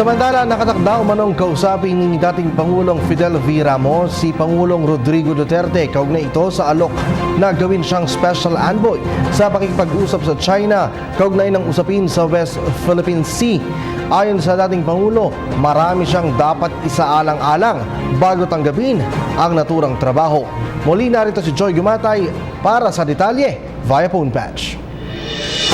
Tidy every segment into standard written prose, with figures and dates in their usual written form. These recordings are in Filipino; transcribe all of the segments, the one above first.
Samantala, nakatakda umanong kausapin ni dating Pangulong Fidel V. Ramos si Pangulong Rodrigo Duterte kaugnay ito sa alok na gawin siyang special envoy sa pakikipag-usap sa China kaugnay ng usapin sa West Philippine Sea. Ayon sa dating Pangulo, marami siyang dapat isaalang-alang bago tanggapin ang naturang trabaho. Muli narito si Joy Gumatay para sa detalye via phone patch.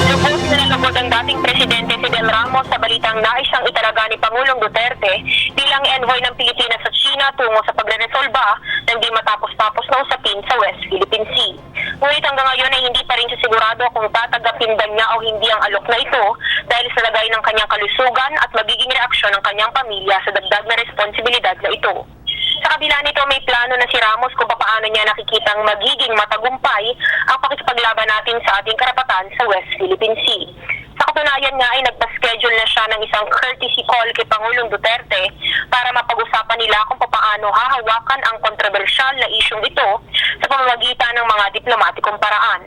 Lubos na nalabot ang dating Presidente Fidel Ramos sa balitang nais siyang italaga ni Pangulong Duterte bilang envoy ng Pilipinas sa China tungo sa pagre-resolba ng di matapos-tapos na usapin sa West Philippine Sea. Ngunit hanggang ngayon ay hindi pa rin siya sigurado kung tatanggapin ba niya o hindi ang alok na ito dahil sa lagay ng kanyang kalusugan at magiging reaksyon ng kanyang pamilya sa dagdag na responsibilidad na ito. Sa kabila nito, may plano na si Ramos kung paano niya nakikitang magiging matagumpay ang pakikipaglaban natin sa ating karapatan sa West Philippine Sea. Sa katunayan nga ay nagpa-schedule na siya ng isang courtesy call kay Pangulong Duterte para mapag-usapan nila kung paano hahawakan ang kontrobersyal na isyong ito sa pamamagitan ng mga diplomatikong paraan.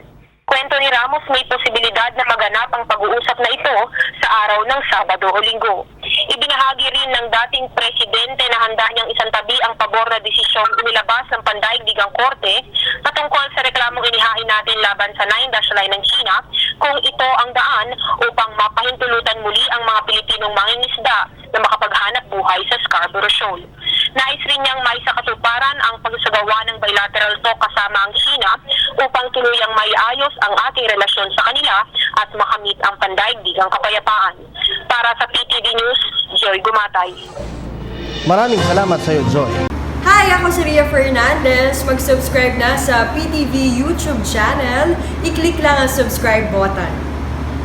Kwento ni Ramos, may posibilidad na maganap ang pag-uusap na ito sa araw ng Sabado o Linggo. Ibinahagi rin ng dating presidente na handa niyang isantabi ang pabor na desisyong inilabas ng Pandaigdigang Korte patungkol sa reklamong inihain natin laban sa 9-dash line ng China kung ito ang daan upang mapahintulutan muli ang mga Pilipinong mangingisda na makapaghanap buhay sa Scarborough Shoal. Nais rin niyang may sa katuparan ang pagsasagawa ng bilateral talk kasama ang China upang tuluyang maiayos ang ating relasyon sa kanila at makamit ang pandaigdigang kapayapaan. Para sa PTV News, Joy Gumatay. Maraming salamat sa iyo, Joy. Hi, ako si Ria Fernandez. Mag-subscribe na sa PTV YouTube channel. I-click lang ang subscribe button.